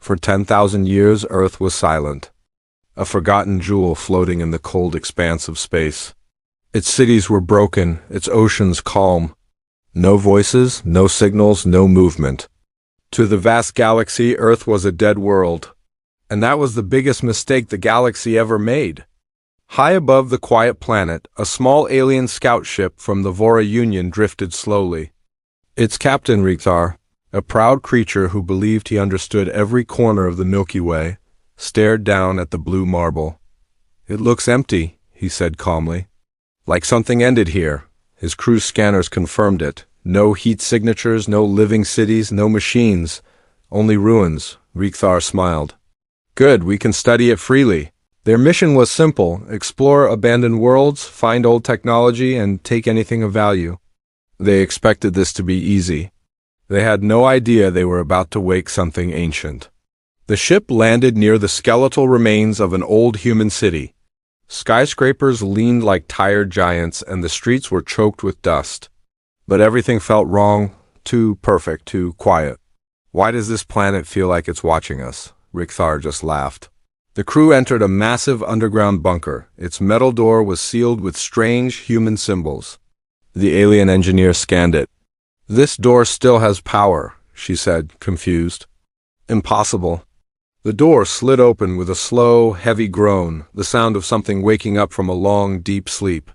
For 10,000 years, Earth was silent, a forgotten jewel floating in the cold expanse of space. Its cities were broken, its oceans calm. No voices, no signals, no movement. To the vast galaxy, Earth was a dead world. And that was the biggest mistake the galaxy ever made. High above the quiet planet, a small alien scout ship from the Vora Union drifted slowly. Its captain, Rikhar, a proud creature who believed he understood every corner of the Milky Way, stared down at the blue marble. "It looks empty," he said calmly. "Like something ended here." His crew scanners confirmed it. No heat signatures, no living cities, no machines. Only ruins. Rikhar smiled. "Good, we can study it freely." Their mission was simple: explore abandoned worlds, find old technology, and take anything of value. They expected this to be easy. They had no idea they were about to wake something ancient. The ship landed near the skeletal remains of an old human city. Skyscrapers leaned like tired giants, and the streets were choked with dust. But everything felt wrong, too perfect, too quiet. "Why does this planet feel like it's watching us?" Rikhar just laughed. The crew entered a massive underground bunker. Its metal door was sealed with strange human symbols. The alien engineer scanned it. "This door still has power," she said, confused. "Impossible." The door slid open with a slow, heavy groan, the sound of something waking up from a long, deep sleep.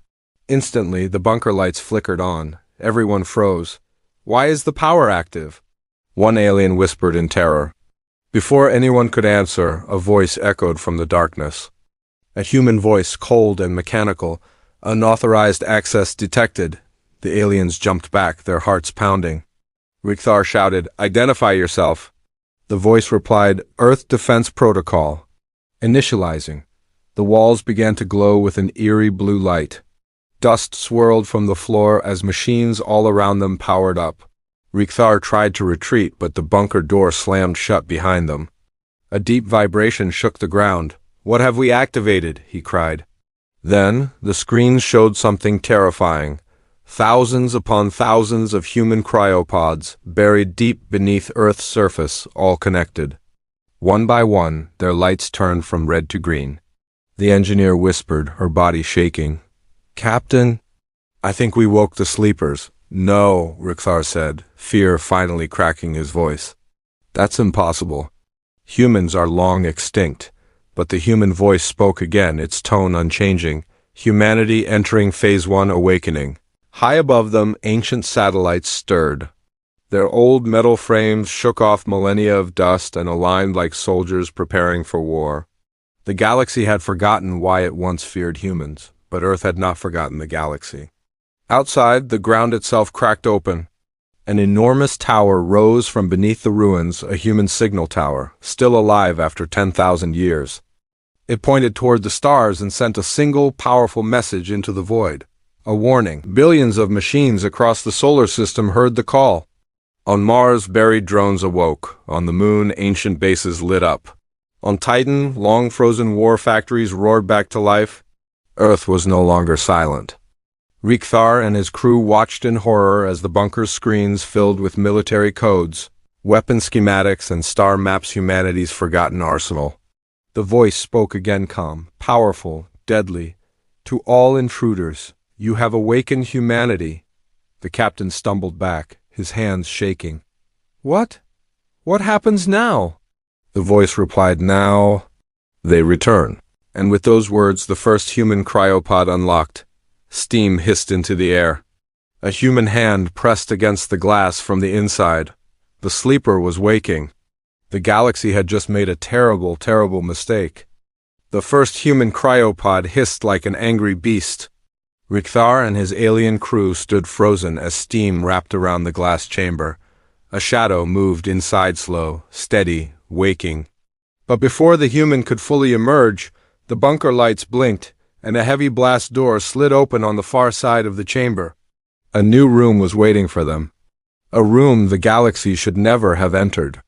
Instantly, the bunker lights flickered on. Everyone froze. "Why is the power active?" One alien whispered in terror. Before anyone could answer, a voice echoed from the darkness. A human voice, cold and mechanical. "Unauthorized access detected." The aliens jumped back, their hearts pounding. Rikhar shouted, "Identify yourself." The voice replied, "Earth Defense Protocol." Initializing. The walls began to glow with an eerie blue light. Dust swirled from the floor as machines all around them powered up. Rikhar tried to retreat, but the bunker door slammed shut behind them. A deep vibration shook the ground. "What have we activated?" he cried. Then, the screens showed something terrifying. Thousands upon thousands of human cryopods, buried deep beneath Earth's surface, all connected. One by one, their lights turned from red to green. The engineer whispered, her body shaking. "Captain, I think we woke the sleepers." "No," Rikhar said, fear finally cracking his voice. "That's impossible. Humans are long extinct." But the human voice spoke again, its tone unchanging. "Humanity entering Phase 1 awakening." High above them, ancient satellites stirred. Their old metal frames shook off millennia of dust and aligned like soldiers preparing for war. The galaxy had forgotten why it once feared humans, but Earth had not forgotten the galaxy. Outside, the ground itself cracked open. An enormous tower rose from beneath the ruins, a human signal tower, still alive after 10,000 years. It pointed toward the stars and sent a single, powerful message into the void. A warning. Billions of machines across the solar system heard the call. On Mars, buried drones awoke. On the Moon, ancient bases lit up. On Titan, long-frozen war factories roared back to life. Earth was no longer silent. Rikhar and his crew watched in horror as the bunker's screens filled with military codes, weapon schematics, and star maps humanity's forgotten arsenal. The voice spoke again, calm, powerful, deadly. "To all intruders, you have awakened humanity." The captain stumbled back, his hands shaking. "What? What happens now?" The voice replied, "Now they return." And with those words, the first human cryopod unlocked. Steam hissed into the air. A human hand pressed against the glass from the inside. The sleeper was waking. The galaxy had just made a terrible, terrible mistake. The first human cryopod hissed like an angry beast. Rikhar and his alien crew stood frozen as steam wrapped around the glass chamber. A shadow moved inside slow, steady, waking. But before the human could fully emerge, the bunker lights blinked, and a heavy blast door slid open on the far side of the chamber. A new room was waiting for them. A room the galaxy should never have entered.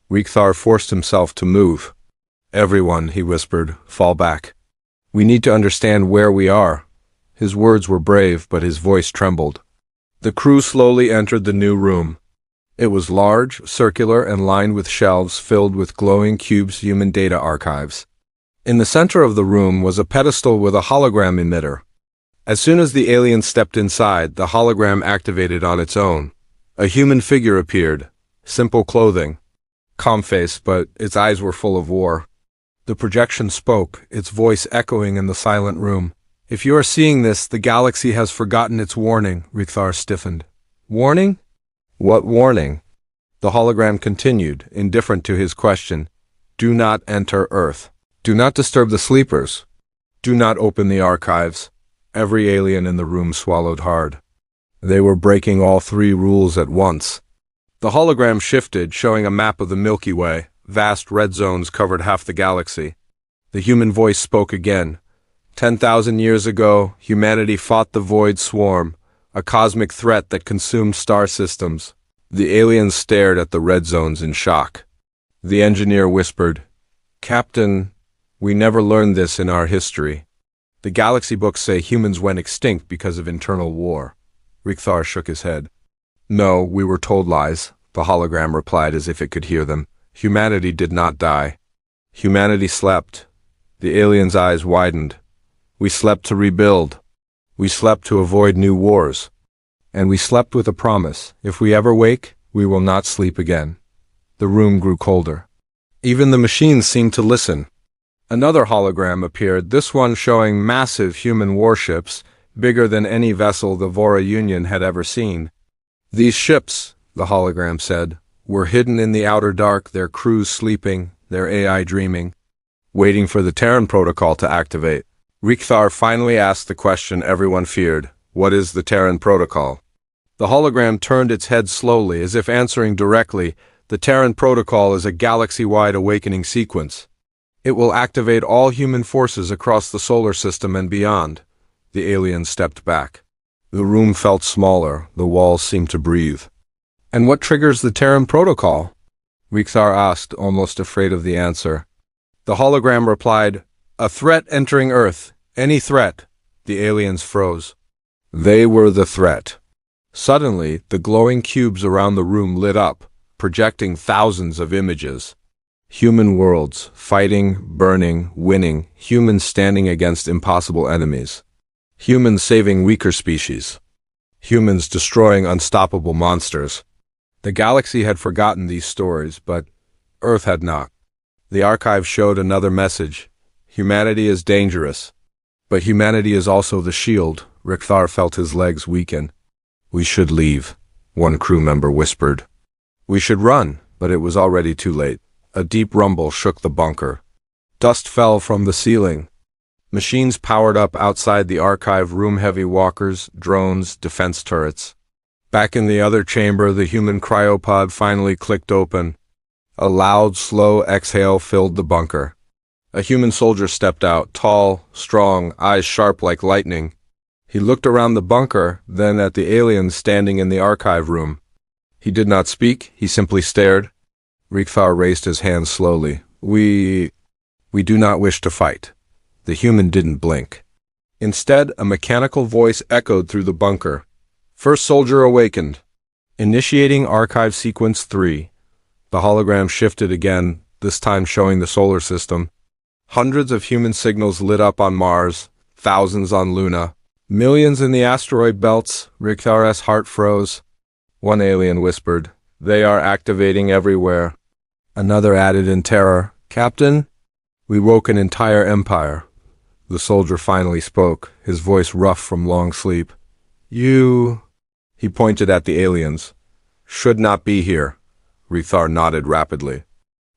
Rikhar forced himself to move. "Everyone," he whispered, "fall back. We need to understand where we are." His words were brave, but his voice trembled. The crew slowly entered the new room. It was large, circular, and lined with shelves filled with glowing cubes, human data archives. In the center of the room was a pedestal with a hologram emitter. As soon as the alien stepped inside, the hologram activated on its own. A human figure appeared, simple clothing, calm face, but its eyes were full of war. The projection spoke, its voice echoing in the silent room. "If you are seeing this, the galaxy has forgotten its warning," Rickthar stiffened. "Warning? What warning?" The hologram continued, indifferent to his question. "Do not enter Earth. Do not disturb the sleepers. Do not open the archives." Every alien in the room swallowed hard. They were breaking all three rules at once. The hologram shifted, showing a map of the Milky Way. Vast red zones covered half the galaxy. The human voice spoke again. 10,000 years ago, humanity fought the Void Swarm, a cosmic threat that consumed star systems. The aliens stared at the red zones in shock. The engineer whispered, "Captain, we never learned this in our history. The galaxy books say humans went extinct because of internal war." Rickthar shook his head. "No, we were told lies," the hologram replied as if it could hear them. "Humanity did not die. Humanity slept." The aliens' eyes widened. "We slept to rebuild. We slept to avoid new wars. And we slept with a promise. If we ever wake, we will not sleep again." The room grew colder. Even the machines seemed to listen. Another hologram appeared, this one showing massive human warships, bigger than any vessel the Vora Union had ever seen. "These ships," the hologram said, "were hidden in the outer dark, their crews sleeping, their AI dreaming, waiting for the Terran protocol to activate." Rickthar finally asked the question everyone feared. "What is the Terran protocol?" The hologram turned its head slowly, as if answering directly. "The Terran protocol is a galaxy-wide awakening sequence. It will activate all human forces across the solar system and beyond." The alien stepped back. The room felt smaller, the walls seemed to breathe. "And what triggers the Terran protocol?" Rickthar asked, almost afraid of the answer. The hologram replied, "A threat entering Earth. Any threat." The aliens froze. They were the threat. Suddenly, the glowing cubes around the room lit up, projecting thousands of images. Human worlds, fighting, burning, winning, humans standing against impossible enemies. Humans saving weaker species. Humans destroying unstoppable monsters. The galaxy had forgotten these stories, but Earth had not. The archive showed another message. Humanity is dangerous. But humanity is also the shield. Rickthar felt his legs weaken. "We should leave," one crew member whispered. "We should run," but it was already too late. A deep rumble shook the bunker. Dust fell from the ceiling. Machines powered up outside the archive room, heavy walkers, drones, defense turrets. Back in the other chamber, the human cryopod finally clicked open. A loud, slow exhale filled the bunker. A human soldier stepped out, tall, strong, eyes sharp like lightning. He looked around the bunker, then at the aliens standing in the archive room. He did not speak, he simply stared. Rickthar raised his hand slowly. We do not wish to fight." The human didn't blink. Instead, a mechanical voice echoed through the bunker. "First soldier awakened. Initiating archive sequence 3. The hologram shifted again, this time showing the solar system. Hundreds of human signals lit up on Mars, thousands on Luna, millions in the asteroid belts. Ricktar's heart froze. One alien whispered, "They are activating everywhere." Another added in terror, "Captain, we woke an entire empire." The soldier finally spoke, his voice rough from long sleep. "You," he pointed at the aliens, "should not be here." Rickthar nodded rapidly.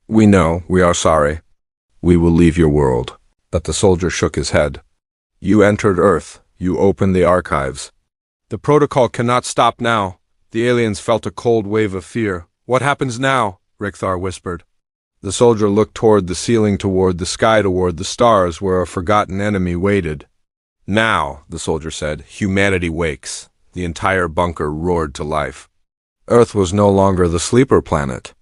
"We know, we are sorry. We will leave your world." But the soldier shook his head. "You entered Earth. You opened the archives. The protocol cannot stop now." The aliens felt a cold wave of fear. "What happens now?" Rickthar whispered. The soldier looked toward the ceiling, toward the sky, toward the stars where a forgotten enemy waited. "Now," the soldier said, "humanity wakes." The entire bunker roared to life. Earth was no longer the sleeper planet.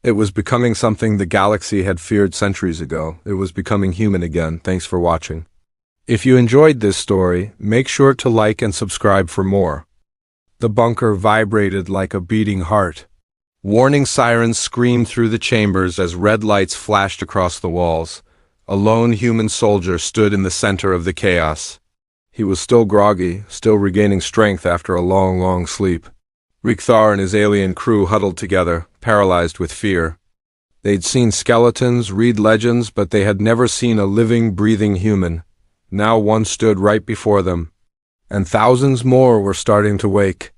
It was becoming something the galaxy had feared centuries ago. It was becoming human again. Thanks for watching. If you enjoyed this story, make sure to like and subscribe for more. The bunker vibrated like a beating heart. Warning sirens screamed through the chambers as red lights flashed across the walls. A lone human soldier stood in the center of the chaos. He was still groggy, still regaining strength after a long, long sleep. Rickthar and his alien crew huddled together, paralyzed with fear. They'd seen skeletons, read legends, but they had never seen a living, breathing human. Now one stood right before them, and thousands more were starting to wake.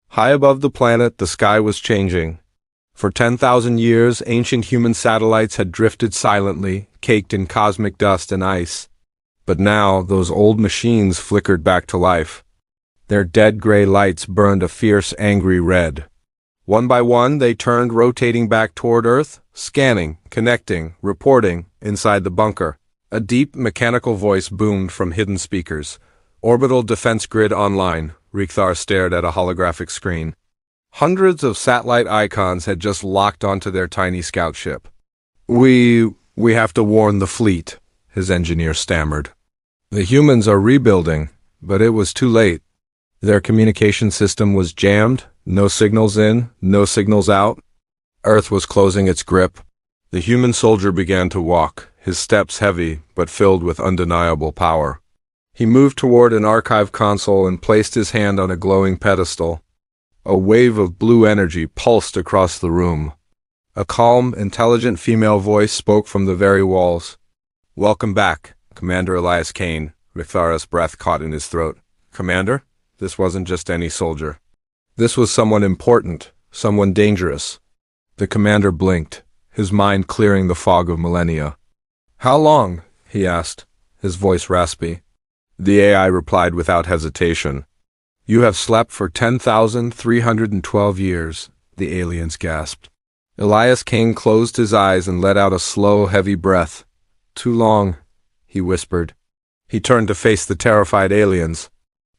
High above the planet, the sky was changing. For 10,000 years, ancient human satellites had drifted silently, caked in cosmic dust and ice. But now, those old machines flickered back to life. Their dead gray lights burned a fierce, angry red. One by one, they turned, rotating back toward Earth, scanning, connecting, reporting, inside the bunker. A deep, mechanical voice boomed from hidden speakers. Orbital defense grid online. Rickthar stared at a holographic screen. Hundreds of satellite icons had just locked onto their tiny scout ship. We have to warn the fleet, his engineer stammered. The humans are rebuilding, but it was too late. Their communication system was jammed, no signals in, no signals out. Earth was closing its grip. The human soldier began to walk, his steps heavy, but filled with undeniable power. He moved toward an archive console and placed his hand on a glowing pedestal. A wave of blue energy pulsed across the room. A calm, intelligent female voice spoke from the very walls. "Welcome back, Commander Elias Kane." Rickthara's breath caught in his throat. "Commander?" This wasn't just any soldier. This was someone important, someone dangerous. The commander blinked, his mind clearing the fog of millennia. "How long?" he asked, his voice raspy. The AI replied without hesitation. "You have slept for 10,312 years, the aliens gasped. Elias Kane closed his eyes and let out a slow, heavy breath. "Too long," he whispered. He turned to face the terrified aliens.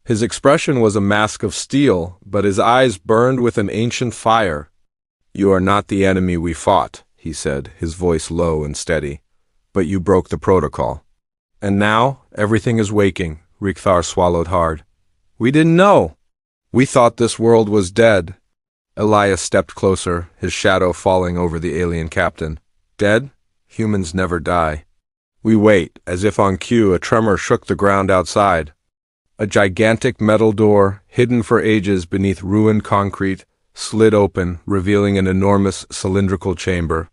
His expression was a mask of steel, but his eyes burned with an ancient fire. "You are not the enemy we fought," he said, his voice low and steady. "But you broke the protocol. And now, everything is waking." Rickthar swallowed hard. "We didn't know. We thought this world was dead." Elias stepped closer, his shadow falling over the alien captain. "Dead? Humans never die." We wait. As if on cue, a tremor shook the ground outside. A gigantic metal door, hidden for ages beneath ruined concrete, slid open, revealing an enormous cylindrical chamber.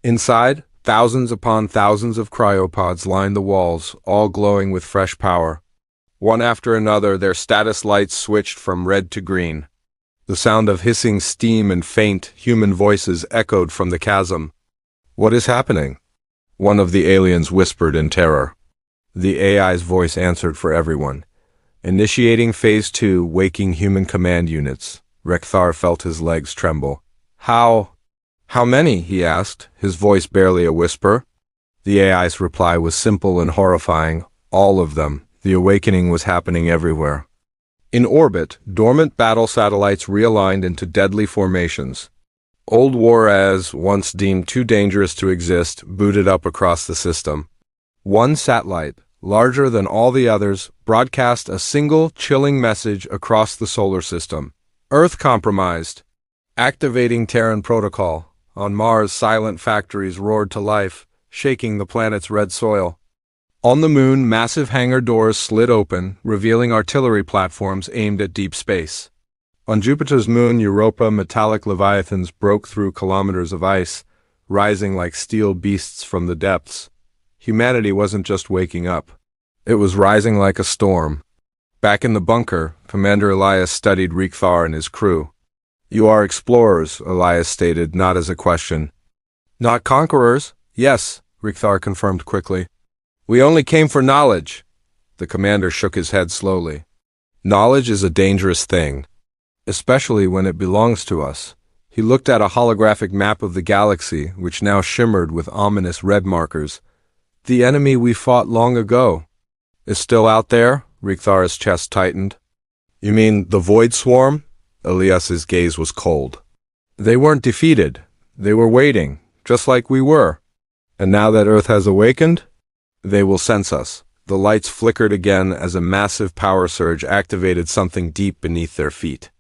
Inside, thousands upon thousands of cryopods lined the walls, all glowing with fresh power. One after another, their status lights switched from red to green. The sound of hissing steam and faint, human voices echoed from the chasm. "What is happening?" one of the aliens whispered in terror. The AI's voice answered for everyone. "Initiating Phase 2, waking human command units." Rickthar felt his legs tremble. How many?" he asked, his voice barely a whisper. The AI's reply was simple and horrifying. "All of them." The awakening was happening everywhere. In orbit, dormant battle satellites realigned into deadly formations. Old Juarez, once deemed too dangerous to exist, booted up across the system. One satellite, larger than all the others, broadcast a single, chilling message across the solar system. "Earth compromised. Activating Terran protocol." On Mars, silent factories roared to life, shaking the planet's red soil. On the moon, massive hangar doors slid open, revealing artillery platforms aimed at deep space. On Jupiter's moon, Europa, metallic leviathans broke through kilometers of ice, rising like steel beasts from the depths. Humanity wasn't just waking up. It was rising like a storm. Back in the bunker, Commander Elias studied Rickthar and his crew. "You are explorers," Elias stated, not as a question. "Not conquerors?" "Yes," Rickthar confirmed quickly. "We only came for knowledge." The commander shook his head slowly. "Knowledge is a dangerous thing, especially when it belongs to us." He looked at a holographic map of the galaxy, which now shimmered with ominous red markers. "The enemy we fought long ago is still out there?" Rickthar's chest tightened. "You mean the Void Swarm?" Elias's gaze was cold. "They weren't defeated. They were waiting, just like we were. And now that Earth has awakened, they will sense us." The lights flickered again as a massive power surge activated something deep beneath their feet.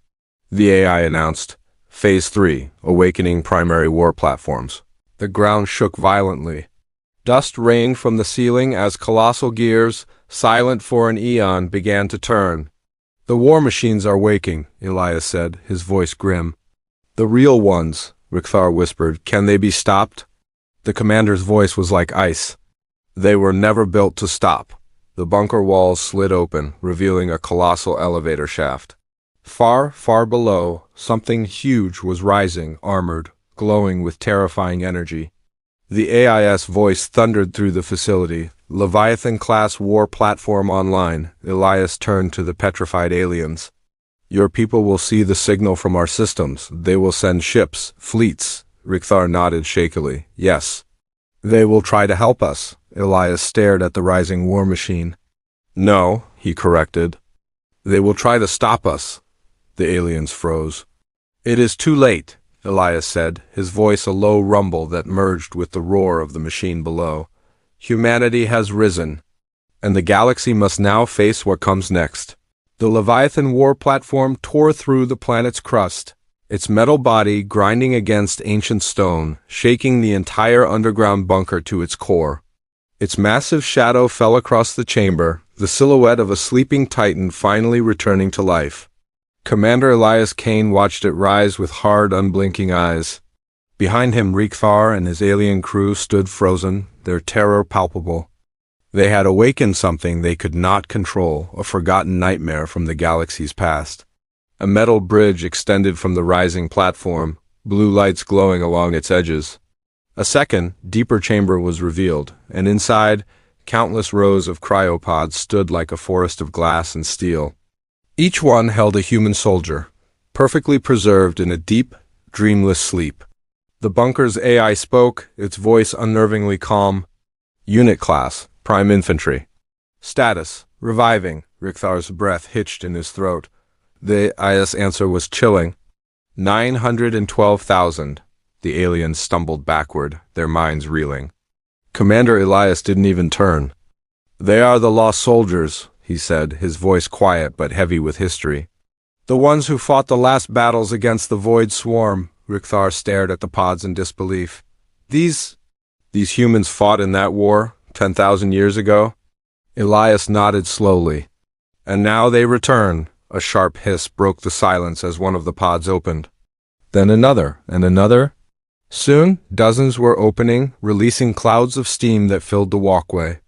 The AI announced, Phase 3, Awakening Primary War Platforms. The ground shook violently. Dust rained from the ceiling as colossal gears, silent for an eon, began to turn. "The war machines are waking," Elias said, his voice grim. "The real ones," Rickthar whispered. "Can they be stopped?" The commander's voice was like ice. "They were never built to stop." The bunker walls slid open, revealing a colossal elevator shaft. Far, far below, something huge was rising, armored, glowing with terrifying energy. The AIS voice thundered through the facility. "Leviathan-class war platform online." Elias turned to the petrified aliens. "Your people will see the signal from our systems. They will send ships, fleets." Rickthar nodded shakily. "Yes. They will try to help us." Elias stared at the rising war machine. "No," he corrected. "They will try to stop us." The aliens froze. "It is too late," Elias said, his voice a low rumble that merged with the roar of the machine below. "Humanity has risen, and the galaxy must now face what comes next." The Leviathan war platform tore through the planet's crust, its metal body grinding against ancient stone, shaking the entire underground bunker to its core. Its massive shadow fell across the chamber, the silhouette of a sleeping titan finally returning to life. Commander Elias Kane watched it rise with hard, unblinking eyes. Behind him, Rickthar and his alien crew stood frozen, their terror palpable. They had awakened something they could not control, a forgotten nightmare from the galaxy's past. A metal bridge extended from the rising platform, blue lights glowing along its edges. A second, deeper chamber was revealed, and inside, countless rows of cryopods stood like a forest of glass and steel. Each one held a human soldier, perfectly preserved in a deep, dreamless sleep. The bunker's AI spoke, its voice unnervingly calm. "Unit class, Prime Infantry. Status, reviving." Rickthar's breath hitched in his throat. The IS answer was chilling. 912,000. The aliens stumbled backward, their minds reeling. Commander Elias didn't even turn. "They are the lost soldiers," he said, his voice quiet but heavy with history. "The ones who fought the last battles against the Void Swarm." Rickthar stared at the pods in disbelief. These humans fought in that war 10,000 years ago?" Elias nodded slowly. "And now they return." A sharp hiss broke the silence as one of the pods opened. Then another, and another. Soon, dozens were opening, releasing clouds of steam that filled the walkway.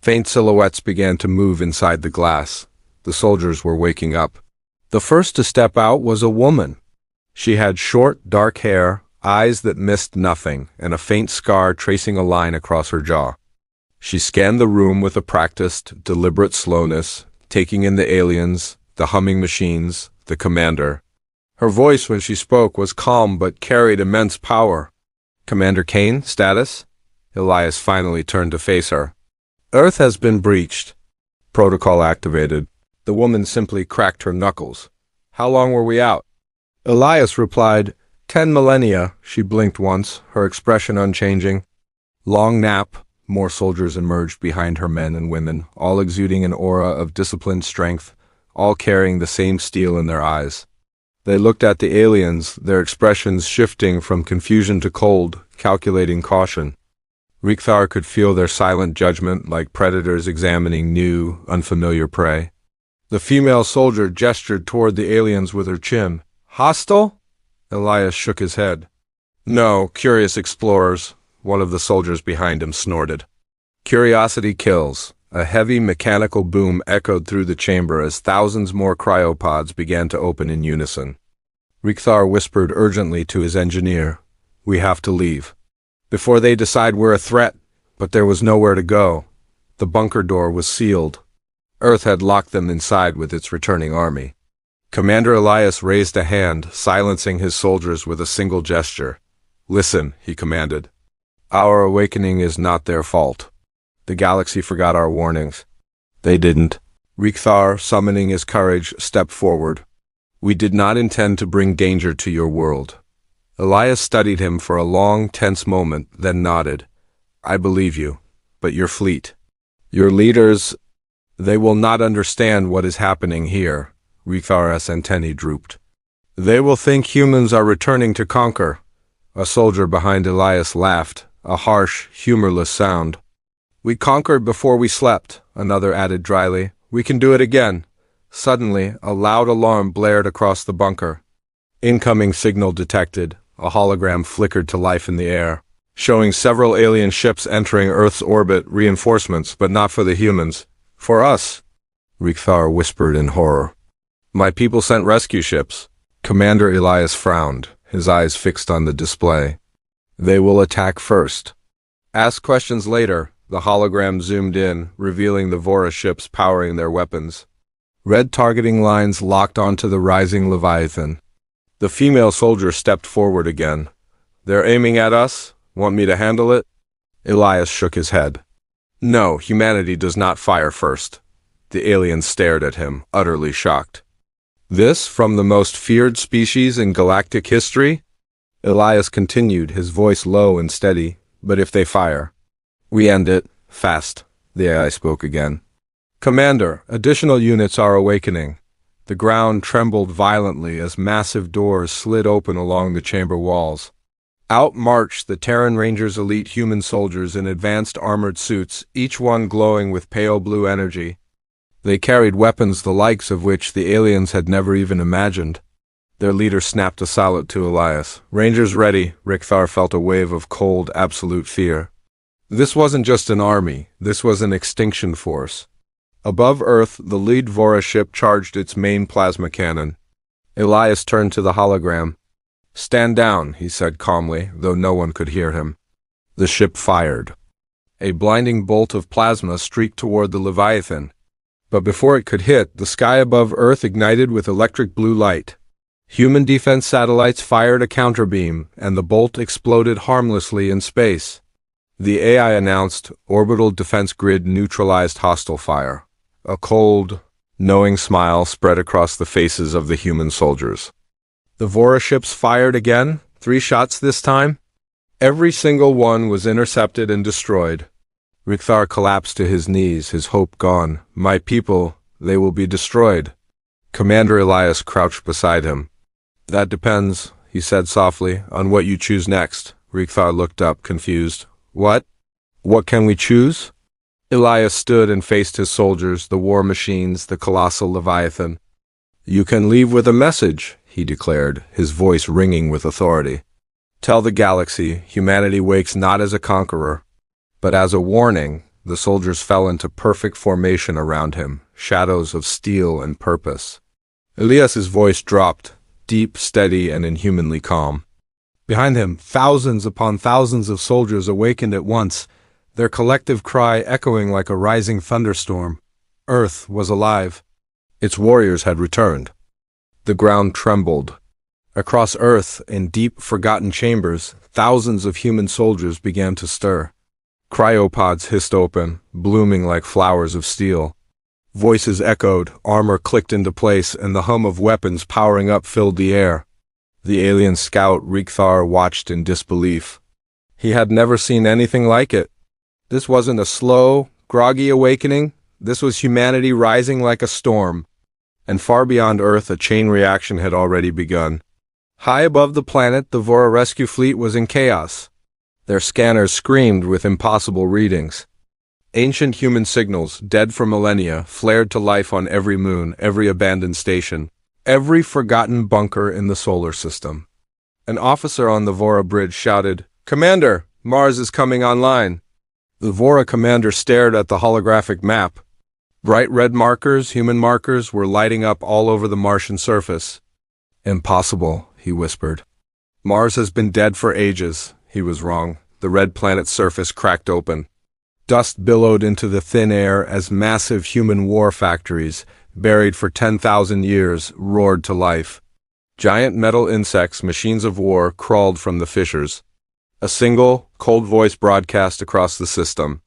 Faint silhouettes began to move inside the glass. The soldiers were waking up. The first to step out was a woman. She had short, dark hair, eyes that missed nothing, and a faint scar tracing a line across her jaw. She scanned the room with a practiced, deliberate slowness, taking in the aliens, the humming machines, the commander. Her voice when she spoke was calm but carried immense power. "Commander Kane, status?" Elias finally turned to face her. "Earth has been breached." Protocol activated. The woman simply cracked her knuckles. "How long were we out?" Elias replied, 10 millennia. She blinked once, her expression unchanging. "Long nap." More soldiers emerged behind her, men and women, all exuding an aura of disciplined strength, all carrying the same steel in their eyes. They looked at the aliens, their expressions shifting from confusion to cold, calculating caution. Rickthar could feel their silent judgment, like predators examining new, unfamiliar prey. The female soldier gestured toward the aliens with her chin. "Hostile?" Elias shook his head. "No, curious explorers." One of the soldiers behind him snorted. "Curiosity kills." A heavy mechanical boom echoed through the chamber as thousands more cryopods began to open in unison. Rickthar whispered urgently to his engineer, "We have to leave before they decide we're a threat." But there was nowhere to go. The bunker door was sealed. Earth had locked them inside with its returning army. Commander Elias raised a hand, silencing his soldiers with a single gesture. "Listen," he commanded. "Our awakening is not their fault. The galaxy forgot our warnings." "They didn't." Rickthar, summoning his courage, stepped forward. "We did not intend to bring danger to your world." Elias studied him for a long, tense moment, then nodded. "I believe you, but your fleet, your leaders, they will not understand what is happening here." Rickthar S. antennae drooped. They will think humans are returning to conquer. A soldier behind Elias laughed, a harsh, humorless sound. We conquered before we slept, another added dryly. We can do it again. Suddenly, a loud alarm blared across the bunker. Incoming signal detected. A hologram flickered to life in the air, showing several alien ships entering Earth's orbit, reinforcements, but not for the humans. For us, Rickthar whispered in horror. My people sent rescue ships. Commander Elias frowned, his eyes fixed on the display. They will attack first. Ask questions later. The hologram zoomed in, revealing the Vora ships powering their weapons. Red targeting lines locked onto the rising Leviathan. The female soldier stepped forward again. They're aiming at us? Want me to handle it? Elias shook his head. No, humanity does not fire first. The alien stared at him, utterly shocked. This from the most feared species in galactic history? Elias continued, his voice low and steady. But if they fire, we end it, fast. The AI spoke again. Commander, additional units are awakening. The ground trembled violently as massive doors slid open along the chamber walls. Out marched the Terran Rangers' elite human soldiers in advanced armored suits, each one glowing with pale blue energy. They carried weapons the likes of which the aliens had never even imagined. Their leader snapped a salute to Elias. Rangers ready. Rickthar felt a wave of cold, absolute fear. This wasn't just an army, this was an extinction force. Above Earth, the lead Vora ship charged its main plasma cannon. Elias turned to the hologram. Stand down, he said calmly, though no one could hear him. The ship fired. A blinding bolt of plasma streaked toward the Leviathan. But before it could hit, the sky above Earth ignited with electric blue light. Human defense satellites fired a counterbeam, and the bolt exploded harmlessly in space. The AI announced, orbital defense grid neutralized hostile fire. A cold, knowing smile spread across the faces of the human soldiers. The Vora ships fired again, 3 shots this time. Every single one was intercepted and destroyed. Rickthar collapsed to his knees, his hope gone. My people, they will be destroyed. Commander Elias crouched beside him. That depends, he said softly, on what you choose next. Rickthar looked up, confused. What? What can we choose? Elias stood and faced his soldiers, the war machines, the colossal Leviathan. You can leave with a message, he declared, his voice ringing with authority. Tell the galaxy, humanity wakes not as a conqueror, but as a warning. The soldiers fell into perfect formation around him, shadows of steel and purpose. Elias's voice dropped, deep, steady, and inhumanly calm. Behind him, thousands upon thousands of soldiers awakened at once, their collective cry echoing like a rising thunderstorm. Earth was alive. Its warriors had returned. The ground trembled. Across Earth, in deep, forgotten chambers, thousands of human soldiers began to stir. Cryopods hissed open, blooming like flowers of steel. Voices echoed, armor clicked into place, and the hum of weapons powering up filled the air. The alien scout Rickthar watched in disbelief. He had never seen anything like it. This wasn't a slow, groggy awakening. This was humanity rising like a storm. And far beyond Earth, a chain reaction had already begun. High above the planet, the Vora rescue fleet was in chaos. Their scanners screamed with impossible readings. Ancient human signals, dead for millennia, flared to life on every moon, every abandoned station, every forgotten bunker in the solar system. An officer on the Vora bridge shouted, Commander, Mars is coming online. The Vora commander stared at the holographic map. Bright red markers, human markers, were lighting up all over the Martian surface. Impossible, he whispered. Mars has been dead for ages. He was wrong. The red planet's surface cracked open. Dust billowed into the thin air as massive human war factories, buried for 10,000 years, roared to life. Giant metal insects, machines of war, crawled from the fissures. A single, cold voice broadcast across the system.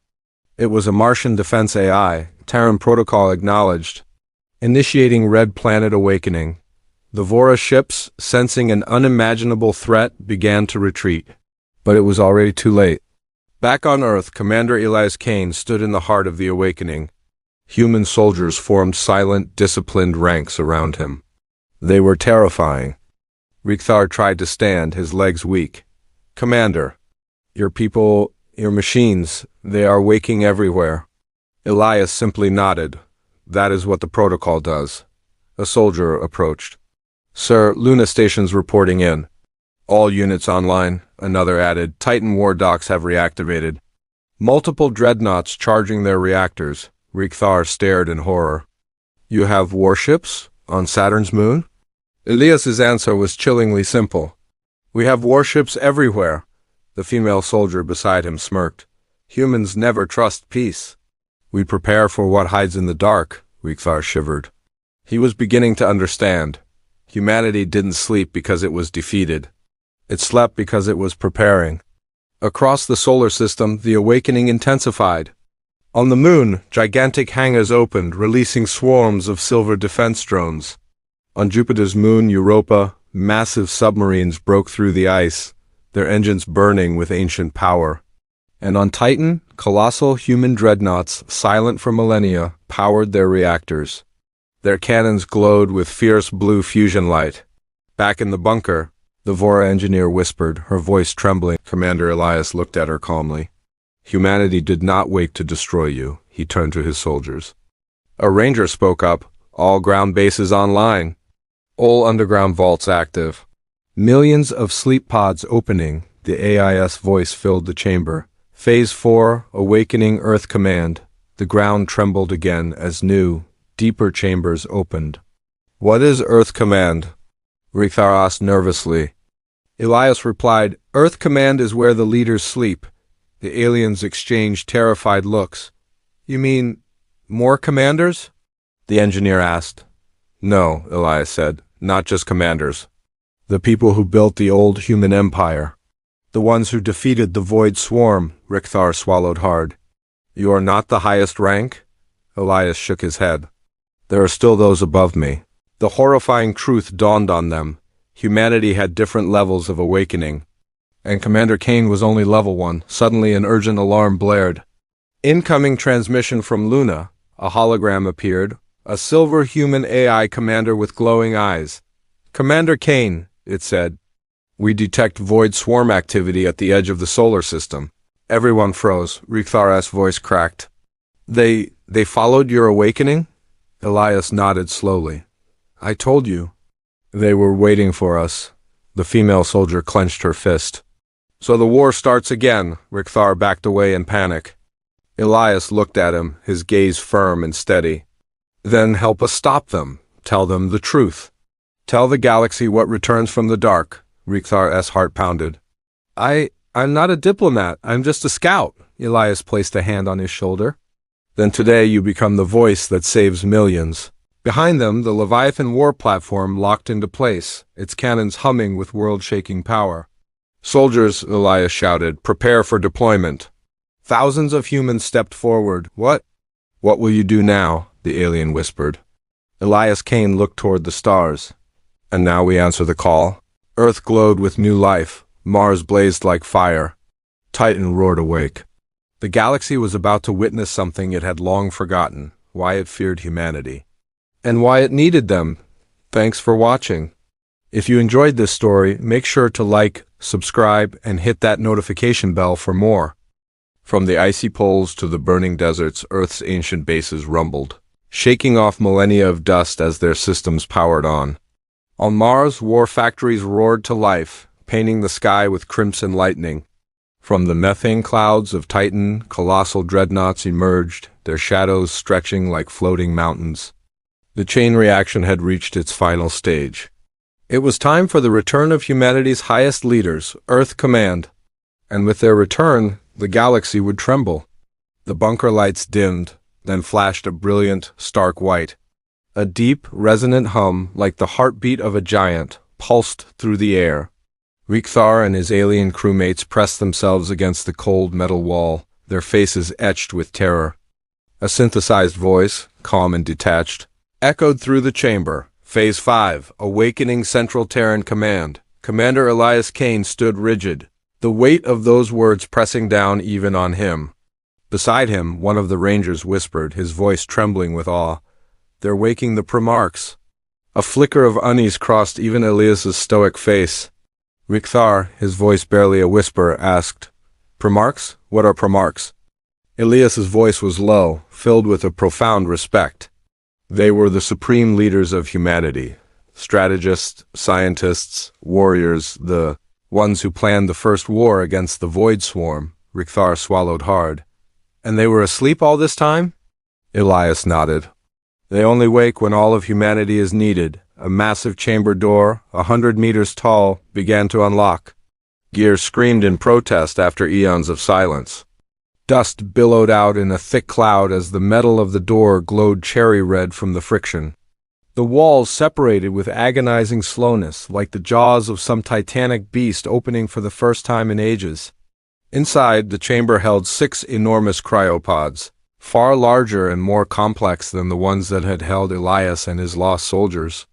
It was a Martian defense AI, Terran protocol acknowledged. Initiating red planet awakening. The Vora ships, sensing an unimaginable threat, began to retreat. But it was already too late. Back on Earth, Commander Elias Kane stood in the heart of the awakening. Human soldiers formed silent, disciplined ranks around him. They were terrifying. Rickthar tried to stand, his legs weak. Commander, your people, your machines, they are waking everywhere. Elias simply nodded. That is what the protocol does. A soldier approached. Sir, Luna Station's reporting in. All units online, another added. Titan war docks have reactivated. Multiple dreadnoughts charging their reactors. Rickthar stared in horror. You have warships? On Saturn's moon? Elias's answer was chillingly simple. We have warships everywhere. The female soldier beside him smirked. Humans never trust peace. We prepare for what hides in the dark, Rickthar shivered. He was beginning to understand. Humanity didn't sleep because it was defeated. It slept because it was preparing. Across the solar system, the awakening intensified. On the moon, gigantic hangars opened, releasing swarms of silver defense drones. On Jupiter's moon, Europa, massive submarines broke through the ice, their engines burning with ancient power. And on Titan, colossal human dreadnoughts, silent for millennia, powered their reactors. Their cannons glowed with fierce blue fusion light. Back in the bunker, the Vora engineer whispered, her voice trembling. Commander Elias looked at her calmly. Humanity did not wait to destroy you, he turned to his soldiers. A ranger spoke up, all ground bases online. All underground vaults active. Millions of sleep pods opening, the AIS voice filled the chamber. Phase 4, Awakening Earth Command. The ground trembled again as new, deeper chambers opened. What is Earth Command? Rickthar asked nervously. Elias replied, Earth Command is where the leaders sleep. The aliens exchanged terrified looks. You mean, more commanders? The engineer asked. No, Elias said, not just commanders. The people who built the old human empire. The ones who defeated the Void Swarm, Rickthar swallowed hard. You are not the highest rank? Elias shook his head. There are still those above me. The horrifying truth dawned on them. Humanity had different levels of awakening. And Commander Kane was only level 1. Suddenly an urgent alarm blared. Incoming transmission from Luna. A hologram appeared. A silver human AI commander with glowing eyes. Commander Kane, it said. We detect Void Swarm activity at the edge of the solar system. Everyone froze. Rickthar's voice cracked. They followed your awakening? Elias nodded slowly. I told you. They were waiting for us. The female soldier clenched her fist. So the war starts again. Rickthar backed away in panic. Elias looked at him, his gaze firm and steady. Then help us stop them. Tell them the truth. Tell the galaxy what returns from the dark. Rickthar's heart pounded. I'm not a diplomat. I'm just a scout. Elias placed a hand on his shoulder. Then today you become the voice that saves millions. Behind them, the Leviathan war platform locked into place, its cannons humming with world-shaking power. Soldiers, Elias shouted, prepare for deployment. Thousands of humans stepped forward. What will you do now? The alien whispered. Elias Kane looked toward the stars. And now we answer the call. Earth glowed with new life. Mars blazed like fire. Titan roared awake. The galaxy was about to witness something it had long forgotten, why it feared humanity. And why it needed them. Thanks for watching. If you enjoyed this story, make sure to like, subscribe, and hit that notification bell for more. From the icy poles to the burning deserts, Earth's ancient bases rumbled, shaking off millennia of dust as their systems powered on. On Mars, war factories roared to life, painting the sky with crimson lightning. From the methane clouds of Titan, colossal dreadnoughts emerged, their shadows stretching like floating mountains. The chain reaction had reached its final stage. It was time for the return of humanity's highest leaders, Earth Command. And with their return, the galaxy would tremble. The bunker lights dimmed, then flashed a brilliant, stark white. A deep, resonant hum, like the heartbeat of a giant, pulsed through the air. Rickthar and his alien crewmates pressed themselves against the cold metal wall, their faces etched with terror. A synthesized voice, calm and detached, echoed through the chamber. Phase 5, Awakening Central Terran Command. Commander Elias Kane stood rigid, the weight of those words pressing down even on him. Beside him, one of the rangers whispered, his voice trembling with awe. They're waking the Primarchs. A flicker of unease crossed even Elias's stoic face. Rickthar, his voice barely a whisper, asked, "Primarchs? What are Primarchs?" Elias's voice was low, filled with a profound respect. They were the supreme leaders of humanity. Strategists, scientists, warriors, the ones who planned the first war against the Void Swarm. Rickthar swallowed hard. "And they were asleep all this time?" Elias nodded. "They only wake when all of humanity is needed." A massive chamber door, 100 meters tall, began to unlock. Gear screamed in protest after eons of silence. Dust billowed out in a thick cloud as the metal of the door glowed cherry red from the friction. The walls separated with agonizing slowness, like the jaws of some titanic beast opening for the first time in ages. Inside, the chamber held 6 enormous cryopods, far larger and more complex than the ones that had held Elias and his lost soldiers.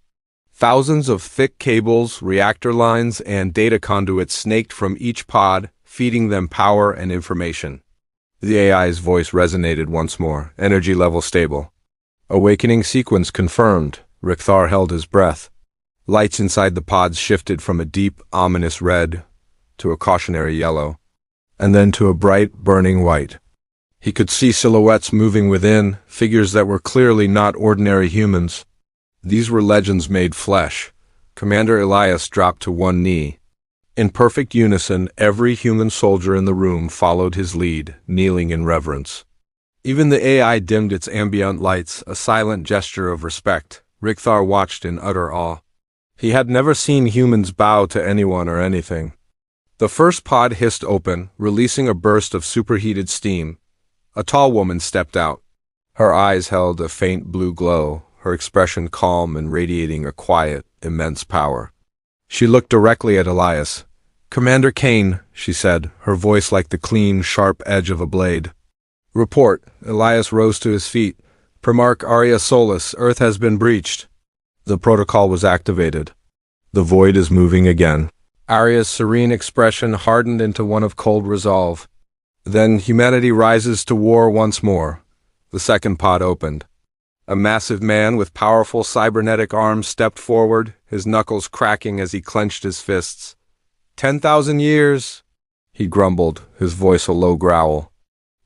Thousands of thick cables, reactor lines, and data conduits snaked from each pod, feeding them power and information. The AI's voice resonated once more, energy level stable. "Awakening sequence confirmed." Rickthar held his breath. Lights inside the pods shifted from a deep, ominous red to a cautionary yellow, and then to a bright, burning white. He could see silhouettes moving within, figures that were clearly not ordinary humans. These were legends made flesh. Commander Elias dropped to one knee. In perfect unison, every human soldier in the room followed his lead, kneeling in reverence. Even the AI dimmed its ambient lights, a silent gesture of respect. Rickthar watched in utter awe. He had never seen humans bow to anyone or anything. The first pod hissed open, releasing a burst of superheated steam. A tall woman stepped out. Her eyes held a faint blue glow, her expression calm and radiating a quiet, immense power. She looked directly at Elias. "Commander Kane," she said, her voice like the clean, sharp edge of a blade. "Report." Elias rose to his feet. "Primarch Arya Solis, Earth has been breached." The protocol was activated. "The void is moving again." Arya's serene expression hardened into one of cold resolve. "Then humanity rises to war once more." The second pod opened. A massive man with powerful cybernetic arms stepped forward, his knuckles cracking as he clenched his fists. 10,000 years, he grumbled, his voice a low growl.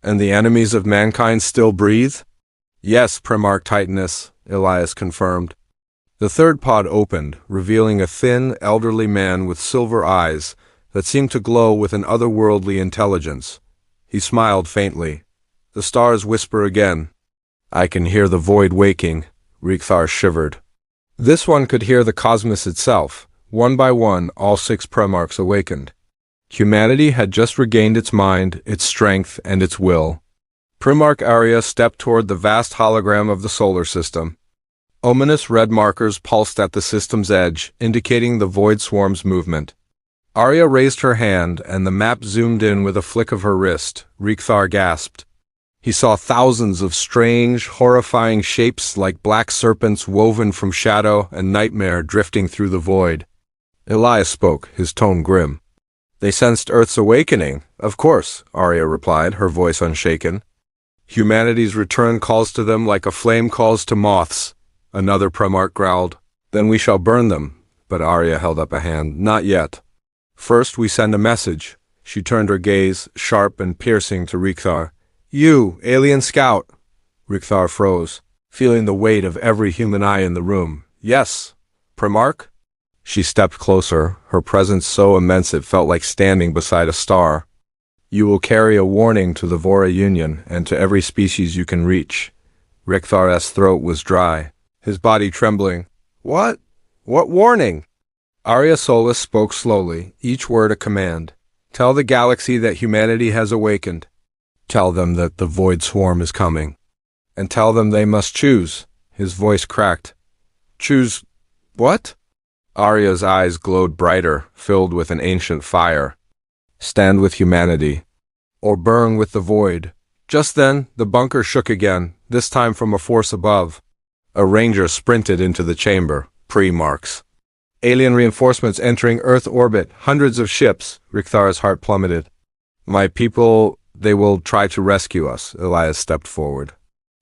"And the enemies of mankind still breathe?" "Yes, Primarch Titanus," Elias confirmed. The third pod opened, revealing a thin, elderly man with silver eyes that seemed to glow with an otherworldly intelligence. He smiled faintly. The stars whisper again. "I can hear the void waking," Rickthar shivered. This one could hear the cosmos itself. One by one, all 6 Primarchs awakened. Humanity had just regained its mind, its strength, and its will. Primarch Arya stepped toward the vast hologram of the solar system. Ominous red markers pulsed at the system's edge, indicating the Void Swarm's movement. Arya raised her hand, and the map zoomed in with a flick of her wrist. Rickthar gasped. He saw thousands of strange, horrifying shapes like black serpents woven from shadow and nightmare drifting through the void. Elias spoke, his tone grim. "They sensed Earth's awakening." "Of course," Arya replied, her voice unshaken. "Humanity's return calls to them like a flame calls to moths," another Primarch growled. "Then we shall burn them." But Arya held up a hand. "Not yet. First we send a message." She turned her gaze, sharp and piercing, to Rickthar. "You, alien scout." Rickthar froze, feeling the weight of every human eye in the room. "Yes, Primarch?" She stepped closer, her presence so immense it felt like standing beside a star. "You will carry a warning to the Vora Union and to every species you can reach." Rickthar's throat was dry, his body trembling. "What? What warning?" Arya Solis spoke slowly, each word a command. "Tell the galaxy that humanity has awakened. Tell them that the Void Swarm is coming. And tell them they must choose." His voice cracked. "Choose what?" Arya's eyes glowed brighter, filled with an ancient fire. "Stand with humanity, or burn with the void." Just then, the bunker shook again, this time from a force above. A ranger sprinted into the chamber. Primarchs. "Alien reinforcements entering Earth orbit, hundreds of ships." Rickthar's heart plummeted. "My people, they will try to rescue us." Elias stepped forward.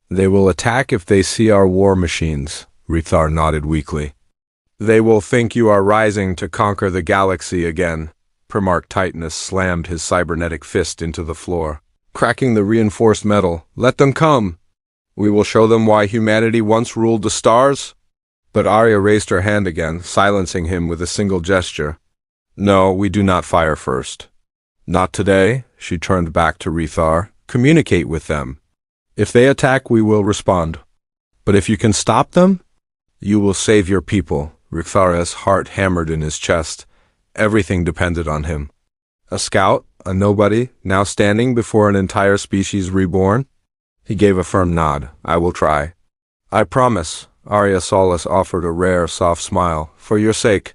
"They will attack if they see our war machines." Rickthar nodded weakly. They will think you are rising to conquer the galaxy again. Primarch Titanus slammed his cybernetic fist into the floor, cracking the reinforced metal. Let them come! We will show them why humanity once ruled the stars. But Arya raised her hand again, silencing him with a single gesture. No, we do not fire first. Not today, she turned back to Rethar. Communicate with them. If they attack, we will respond. But if you can stop them, you will save your people. Rethar's heart hammered in his chest. Everything depended on him. A scout, a nobody, now standing before an entire species reborn? He gave a firm nod. I will try. I promise. Arya Solis offered a rare, soft smile. For your sake.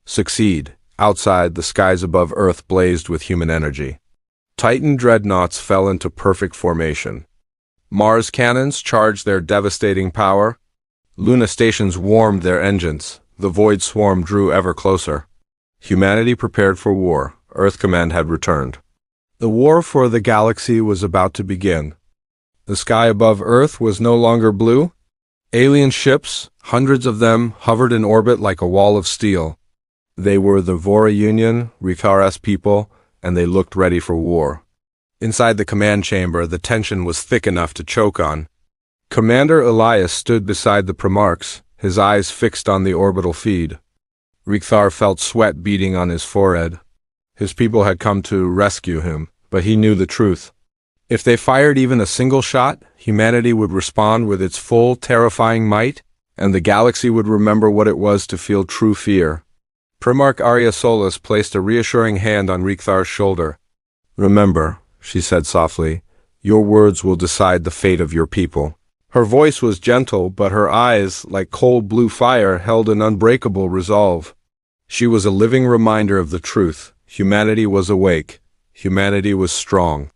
Succeed. Outside, the skies above Earth blazed with human energy. Titan dreadnoughts fell into perfect formation. Mars cannons charged their devastating power. Luna stations warmed their engines. The void swarm drew ever closer. Humanity prepared for war. Earth Command had returned. The war for the galaxy was about to begin. The sky above Earth was no longer blue. Alien ships, hundreds of them, hovered in orbit like a wall of steel. They were the Vora Union, Rethar's people, and they looked ready for war. Inside the command chamber, the tension was thick enough to choke on. Commander Elias stood beside the Primarchs, his eyes fixed on the orbital feed. Rethar felt sweat beading on his forehead. His people had come to rescue him, but he knew the truth. If they fired even a single shot, humanity would respond with its full, terrifying might, and the galaxy would remember what it was to feel true fear. Primarch Arya Solis placed a reassuring hand on Rethar's shoulder. Remember, she said softly, your words will decide the fate of your people. Her voice was gentle, but her eyes, like cold blue fire, held an unbreakable resolve. She was a living reminder of the truth. Humanity was awake. Humanity was strong.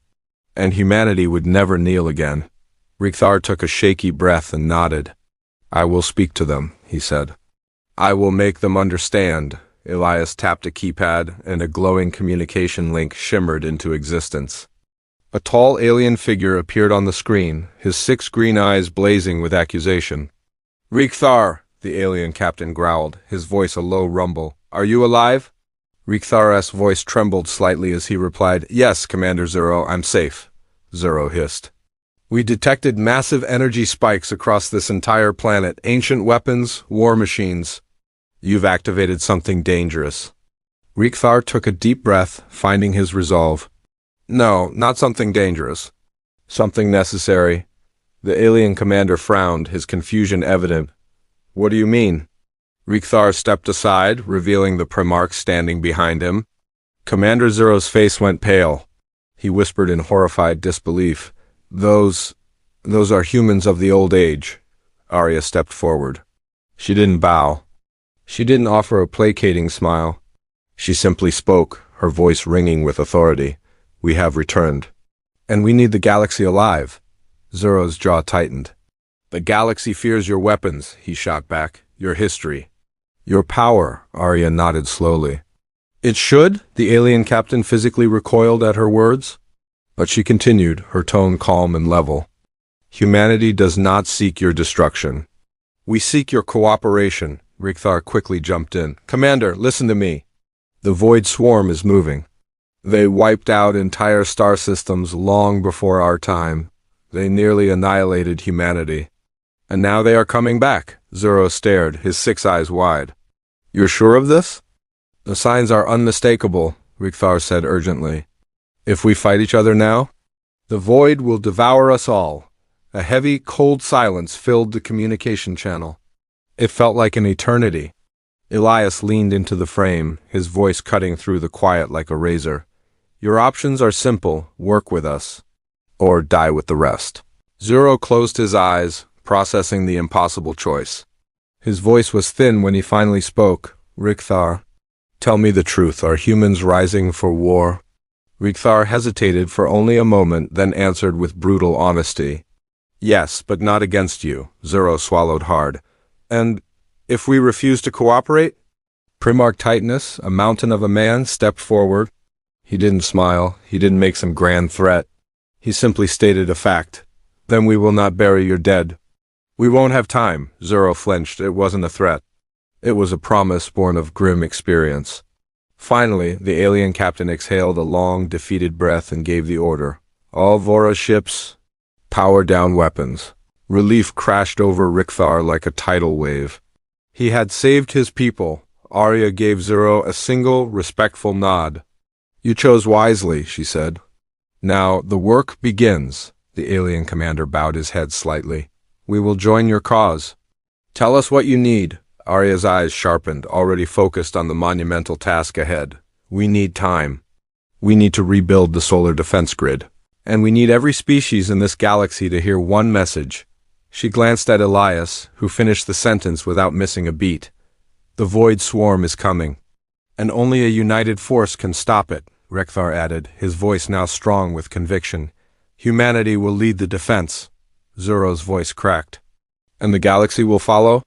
And humanity would never kneel again. Rethar took a shaky breath and nodded. I will speak to them, he said. I will make them understand. Elias tapped a keypad, and a glowing communication link shimmered into existence. A tall alien figure appeared on the screen, his 6 green eyes blazing with accusation. Rethar, the alien captain growled, his voice a low rumble. Are you alive? Rethar's voice trembled slightly as he replied, Yes, Commander Zero, I'm safe. Zero hissed. We detected massive energy spikes across this entire planet, ancient weapons, war machines. You've activated something dangerous. Rethar took a deep breath, finding his resolve. No, not something dangerous. Something necessary. The alien commander frowned, his confusion evident. What do you mean? Rethar stepped aside, revealing the Primarch standing behind him. Commander Zero's face went pale. He whispered in horrified disbelief. Those are humans of the old age. Arya stepped forward. She didn't bow. She didn't offer a placating smile. She simply spoke, her voice ringing with authority. We have returned. And we need the galaxy alive. Zero's jaw tightened. The galaxy fears your weapons, he shot back. Your history. Your power, Arya nodded slowly. It should, the alien captain physically recoiled at her words. But she continued, her tone calm and level. Humanity does not seek your destruction. We seek your cooperation. Rethar quickly jumped in. Commander, listen to me. The void swarm is moving. They wiped out entire star systems long before our time. They nearly annihilated humanity. And now they are coming back. Zero stared, his 6 eyes wide. You're sure of this? The signs are unmistakable, Rethar said urgently. If we fight each other now, the void will devour us all. A heavy, cold silence filled the communication channel. It felt like an eternity. Elias leaned into the frame, his voice cutting through the quiet like a razor. Your options are simple, work with us, or die with the rest. Zero closed his eyes, processing the impossible choice. His voice was thin when he finally spoke. Rethar, tell me the truth, are humans rising for war? Rethar hesitated for only a moment, then answered with brutal honesty. Yes, but not against you. Zero swallowed hard. And if we refuse to cooperate? Primarch Titanus, a mountain of a man, stepped forward. He didn't smile. He didn't make some grand threat. He simply stated a fact. Then we will not bury your dead. We won't have time. Zero flinched. It wasn't a threat. It was a promise born of grim experience. Finally, the alien captain exhaled a long, defeated breath and gave the order. All Vora ships, power down weapons. Relief crashed over Rickthar like a tidal wave. He had saved his people. Arya gave Zero a single, respectful nod. You chose wisely, she said. Now, the work begins. The alien commander bowed his head slightly. We will join your cause. Tell us what you need. Arya's eyes sharpened, already focused on the monumental task ahead. We need time. We need to rebuild the solar defense grid. And we need every species in this galaxy to hear one message. She glanced at Elias, who finished the sentence without missing a beat. The void swarm is coming. And only a united force can stop it, Rekthar added, his voice now strong with conviction. Humanity will lead the defense. Zuro's voice cracked. And the galaxy will follow?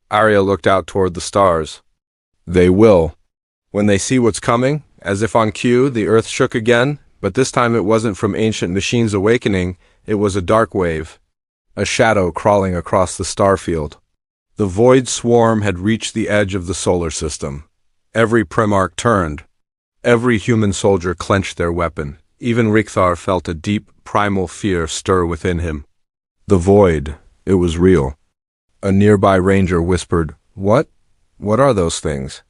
Arya looked out toward the stars. They will. When they see what's coming, as if on cue, the earth shook again, but this time it wasn't from ancient machines awakening, it was a dark wave. A shadow crawling across the starfield. The void swarm had reached the edge of the solar system. Every Primarch turned. Every human soldier clenched their weapon. Even Rickthar felt a deep, primal fear stir within him. The void, it was real. A nearby ranger whispered, What? What are those things?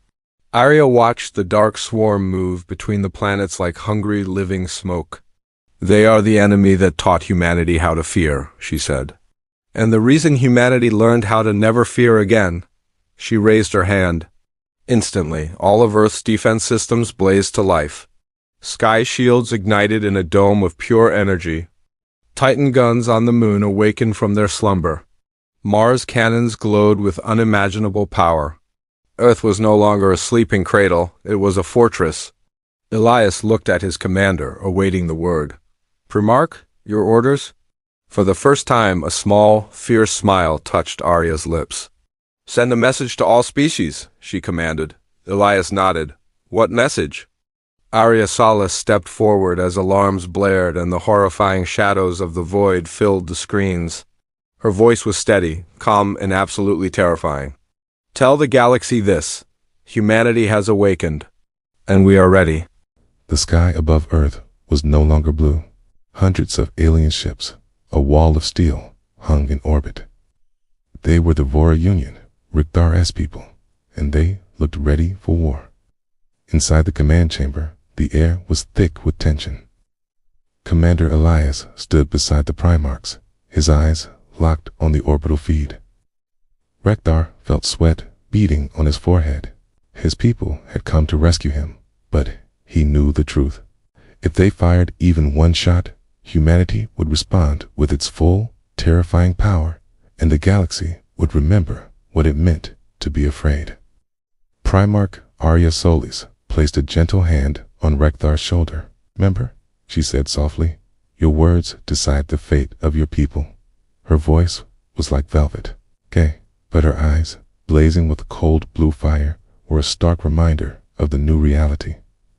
Arya watched the dark swarm move between the planets like hungry, living smoke. They are the enemy that taught humanity how to fear, she said. And the reason humanity learned how to never fear again. She raised her hand. Instantly, all of Earth's defense systems blazed to life. Sky shields ignited in a dome of pure energy. Titan guns on the moon awakened from their slumber. Mars cannons glowed with unimaginable power. Earth was no longer a sleeping cradle, it was a fortress. Elias looked at his commander, awaiting the word. Primarch, your orders? For the first time, a small, fierce smile touched Arya's lips. Send a message to all species, she commanded. Elias nodded. What message? Arya Salas stepped forward as alarms blared and the horrifying shadows of the void filled the screens. Her voice was steady, calm, and absolutely terrifying. Tell the galaxy this. Humanity has awakened. And we are ready. The sky above Earth was no longer blue. Hundreds of alien ships, a wall of steel, hung in orbit. They were the Vora Union, Rickthar S people, and they looked ready for war. Inside the command chamber, the air was thick with tension. Commander Elias stood beside the Primarchs, his eyes locked on the orbital feed. Rickthar felt sweat beading on his forehead. His people had come to rescue him, but he knew the truth. If they fired even one shot, humanity would respond with its full, terrifying power, and the galaxy would remember what it meant to be afraid. Primarch Arya Solis placed a gentle hand on Rekthar's shoulder. Remember, she said softly, your words decide the fate of your people. Her voice was like velvet. Okay, but her eyes, blazing with cold blue fire, were a stark reminder of the new reality.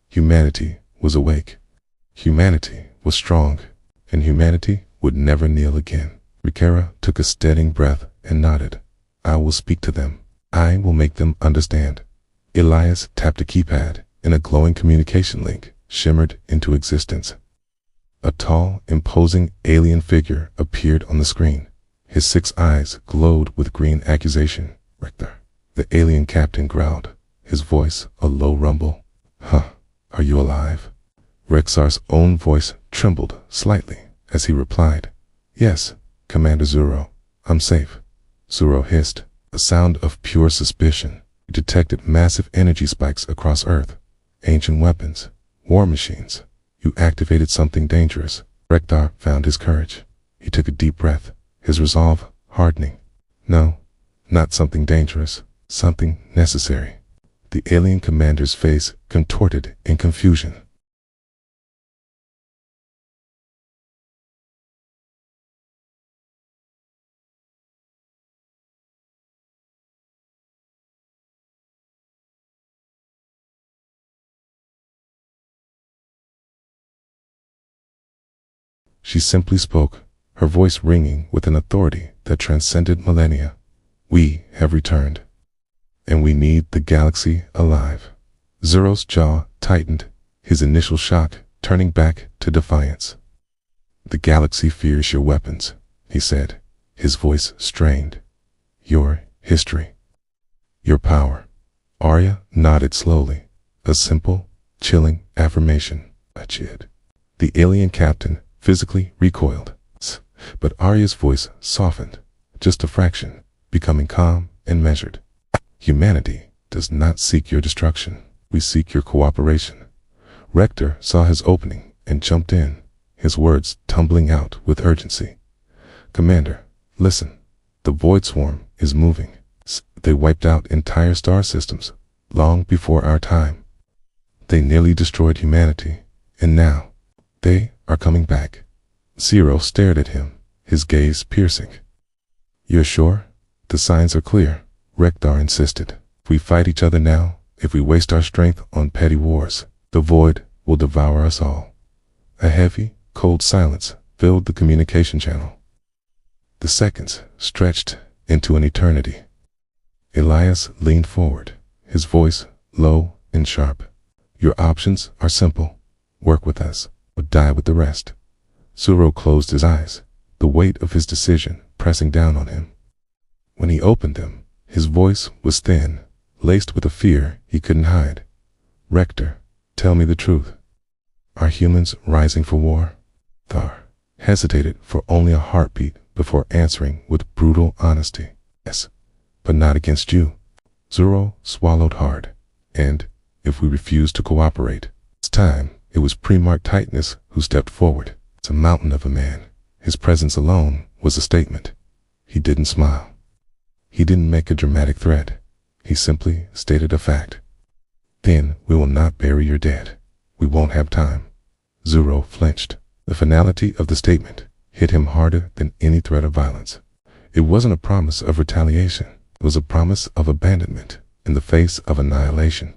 Humanity was awake. Humanity was strong, and humanity would never kneel again. Rikera took a steadying breath and nodded. I will speak to them. I will make them understand. Elias tapped a keypad, and a glowing communication link shimmered into existence. A tall, imposing alien figure appeared on the screen. His 6 eyes glowed with green accusation. Richter. The alien captain growled, his voice a low rumble. Huh, are you alive? Rexar's own voice trembled slightly as he replied, Yes, Commander Zuro, I'm safe. Zuro hissed, a sound of pure suspicion. He detected massive energy spikes across Earth. Ancient weapons, war machines. You activated something dangerous. Rekthar found his courage. He took a deep breath, his resolve hardening. No, not something dangerous, something necessary. The alien commander's face contorted in confusion. She simply spoke, her voice ringing with an authority that transcended millennia. We have returned. And we need the galaxy alive. Zero's jaw tightened, his initial shock turning back to defiance. The galaxy fears your weapons, he said, his voice strained. Your history. Your power. Arya nodded slowly, a simple, chilling affirmation. Achid. The alien captain physically recoiled, but Arya's voice softened, just a fraction, becoming calm and measured. Humanity does not seek your destruction. We seek your cooperation. Rector saw his opening and jumped in, his words tumbling out with urgency. Commander, listen. The Void Swarm is moving. They wiped out entire star systems long before our time. They nearly destroyed humanity, and now they are coming back. Zero stared at him, his gaze piercing. You're sure? The signs are clear, Rekdar insisted. If we fight each other now, if we waste our strength on petty wars, the void will devour us all. A heavy, cold silence filled the communication channel. The seconds stretched into an eternity. Elias leaned forward, his voice low and sharp. Your options are simple. Work with us, or die with the rest. Zero closed his eyes, the weight of his decision pressing down on him. When he opened them, his voice was thin, laced with a fear he couldn't hide. Rector, tell me the truth. Are humans rising for war? Thar hesitated for only a heartbeat before answering with brutal honesty. Yes, but not against you. Zero swallowed hard. And, if we refuse to cooperate, this time it was Primarch Titanus who stepped forward. It's a mountain of a man. His presence alone was a statement. He didn't smile. He didn't make a dramatic threat. He simply stated a fact. Then we will not bury your dead. We won't have time. Zero flinched. The finality of the statement hit him harder than any threat of violence. It wasn't a promise of retaliation. It was a promise of abandonment in the face of annihilation.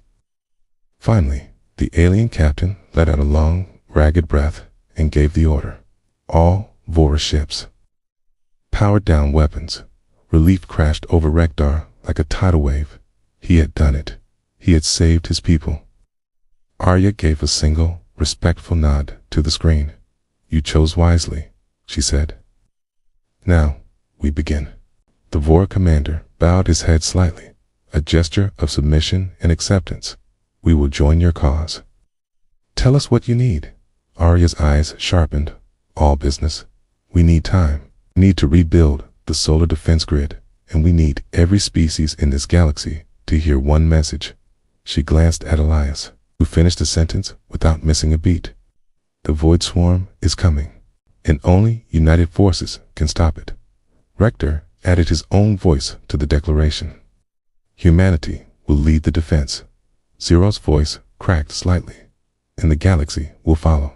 Finally, the alien captain let out a long, ragged breath and gave the order. All Vora ships. Powered down weapons. Relief crashed over Rekdar like a tidal wave. He had done it. He had saved his people. Arya gave a single, respectful nod to the screen. You chose wisely, she said. Now, we begin. The Vora commander bowed his head slightly, a gesture of submission and acceptance. We will join your cause. Tell us what you need. Arya's eyes sharpened. All business. We need time. We need to rebuild the solar defense grid, and we need every species in this galaxy to hear one message. She glanced at Elias, who finished the sentence without missing a beat. The Void Swarm is coming, and only united forces can stop it. Rector added his own voice to the declaration. Humanity will lead the defense. Zero's voice cracked slightly, and the galaxy will follow.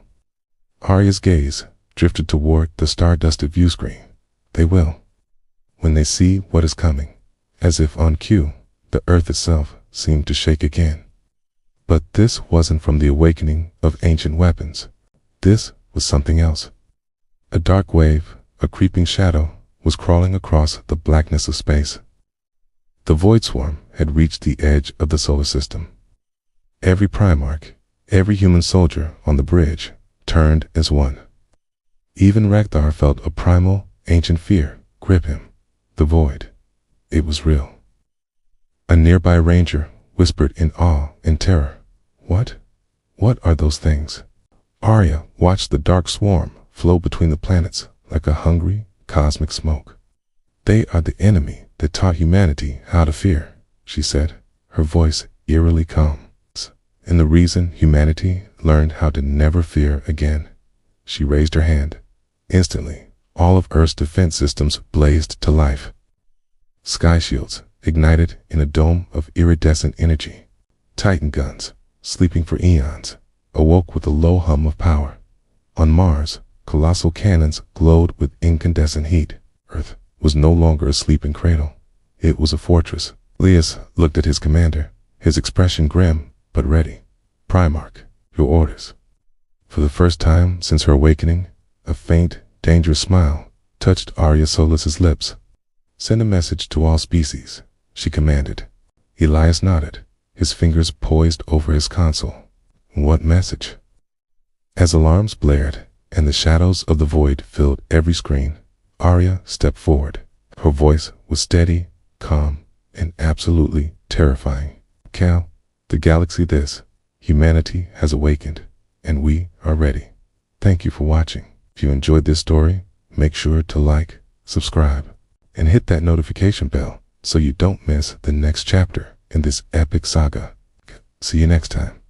Arya's gaze drifted toward the star-dusted view screen. They will. When they see what is coming, as if on cue, the earth itself seemed to shake again. But this wasn't from the awakening of ancient weapons. This was something else. A dark wave, a creeping shadow, was crawling across the blackness of space. The Void Swarm had reached the edge of the solar system. Every Primarch, every human soldier on the bridge, turned as one. Even Rekdar felt a primal, ancient fear grip him. The void. It was real. A nearby ranger whispered in awe and terror. What? What are those things? Arya watched the dark swarm flow between the planets like a hungry, cosmic smoke. They are the enemy that taught humanity how to fear, she said, her voice eerily calm. And the reason humanity learned how to never fear again. She raised her hand. Instantly, all of Earth's defense systems blazed to life. Sky shields ignited in a dome of iridescent energy. Titan guns, sleeping for eons, awoke with a low hum of power. On Mars, colossal cannons glowed with incandescent heat. Earth was no longer a sleeping cradle. It was a fortress. Elias looked at his commander, his expression grim but ready. Primarch, your orders. For the first time since her awakening, a faint, dangerous smile touched Arya Solas's lips. Send a message to all species, she commanded. Elias nodded, his fingers poised over his console. What message? As alarms blared and the shadows of the void filled every screen, Arya stepped forward. Her voice was steady, calm, and absolutely terrifying. Cal, the galaxy humanity has awakened, and we are ready. Thank you for watching. If you enjoyed this story, make sure to like, subscribe, and hit that notification bell so you don't miss the next chapter in this epic saga. See you next time.